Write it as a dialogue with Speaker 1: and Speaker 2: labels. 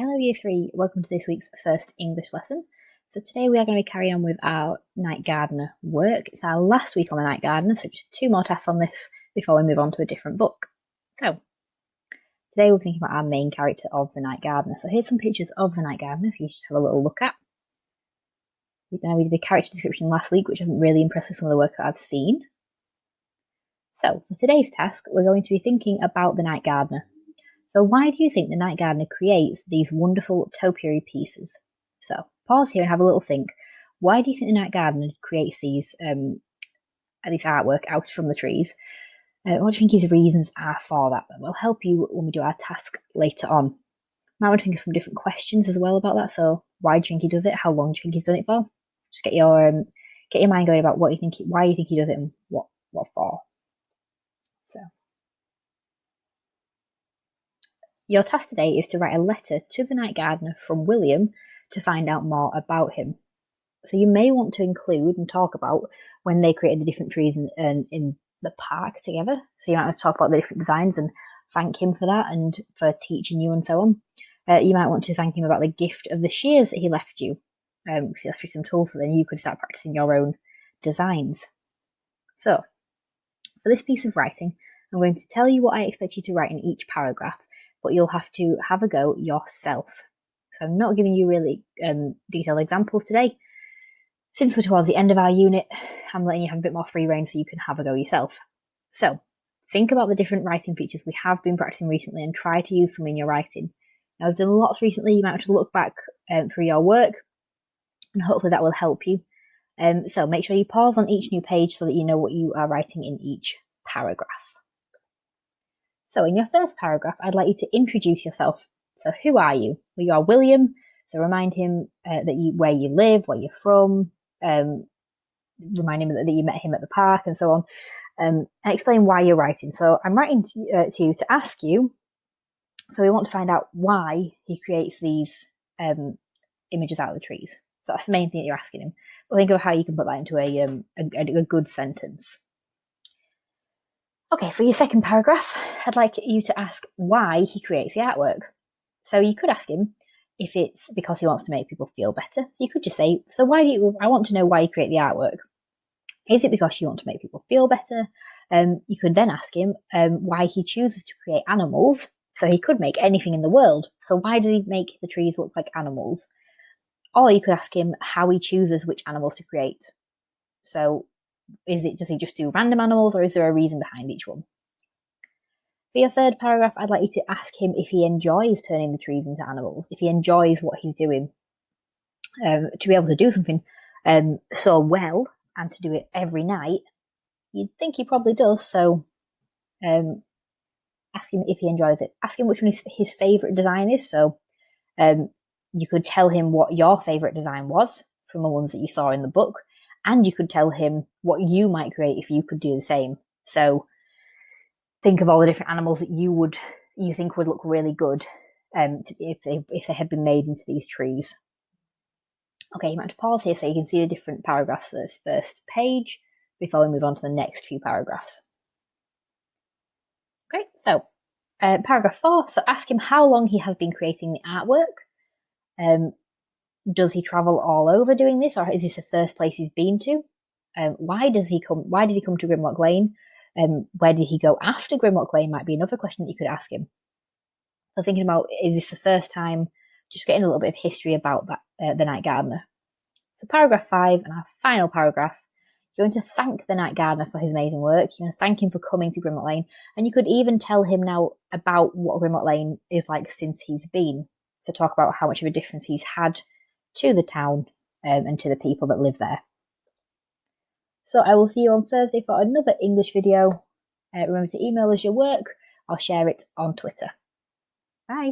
Speaker 1: Hello Year 3, welcome to this week's first English lesson. So today we are going to be carrying on with our Night Gardener work. It's our last week on the Night Gardener, so just 2 more tasks on this before we move on to a different book. So today we're thinking about our main character of the Night Gardener. So here's some pictures of the Night Gardener for you to just have a little look at. We did a character description last week, which I'm really impressed with some of the work that I've seen. So for today's task, we're going to be thinking about the Night Gardener. So why do you think the Night Gardener creates these wonderful topiary pieces? So pause here and have a little think. Why do you think the Night Gardener creates these artwork out from the trees? What do you think his reasons are for that? That will help you when we do our task later on. Might want to think of some different questions as well about that. So why do you think he does it? How long do you think he's done it for? Just get your mind going about what you think, why you think he does it, and what for. So. Your task today is to write a letter to the Night Gardener from William to find out more about him. So you may want to include and talk about when they created the different trees in the park together. So you might want to talk about the different designs and thank him for that and for teaching you and so on. You might want to thank him about the gift of the shears that he left you. Because he left you some tools, so then you could start practicing your own designs. So for this piece of writing, I'm going to tell you what I expect you to write in each paragraph, but you'll have to have a go yourself. So I'm not giving you really detailed examples today. Since we're towards the end of our unit, I'm letting you have a bit more free rein so you can have a go yourself. So think about the different writing features we have been practicing recently and try to use them in your writing. Now, I've done lots recently. You might have to look back through your work, and hopefully that will help you. So make sure you pause on each new page so that you know what you are writing in each paragraph. So in your first paragraph, I'd like you to introduce yourself. So who are you? Well, you are William. So remind him where you live, where you're from. Remind him that you met him at the park and so on. And explain why you're writing. So I'm writing to you to ask you. So we want to find out why he creates these images out of the trees. So that's the main thing that you're asking him. But think of how you can put that into a good sentence. Okay, for your second paragraph, I'd like you to ask why he creates the artwork. So you could ask him if it's because he wants to make people feel better. So you could just say, so I want to know why you create the artwork. Is it because you want to make people feel better? You could then ask him why he chooses to create animals. So he could make anything in the world. So why did he make the trees look like animals? Or you could ask him how he chooses which animals to create. So does he just do random animals, or is there a reason behind each one? For your third paragraph, I'd like you to ask him if he enjoys turning the trees into animals, if he enjoys what he's doing. To be able to do something so well and to do it every night, you'd think he probably does. So ask him if he enjoys it. Ask him which one his favourite design is. So you could tell him what your favourite design was from the ones that you saw in the book. And you could tell him what you might create if you could do the same. So think of all the different animals that you think would look really good if they had been made into these trees. Okay, you might have to pause here so you can see the different paragraphs for this first page before we move on to the next few paragraphs. Great, so paragraph 4. So ask him how long he has been creating the artwork. Does he travel all over doing this, or is this the first place he's been to? Why did he come to Grimlock Lane? Where did he go after Grimlock Lane might be another question that you could ask him. So thinking about, is this the first time, just getting a little bit of history about that the Night Gardener. So paragraph 5 and our final paragraph, you're going to thank the Night Gardener for his amazing work. You're going to thank him for coming to Grimlock Lane, and you could even tell him now about what Grimlock Lane is like since he's been. So talk about how much of a difference he's had to the town and to the people that live there. So I will see you on Thursday for another English video. Remember to email us your work or share it on Twitter. Bye.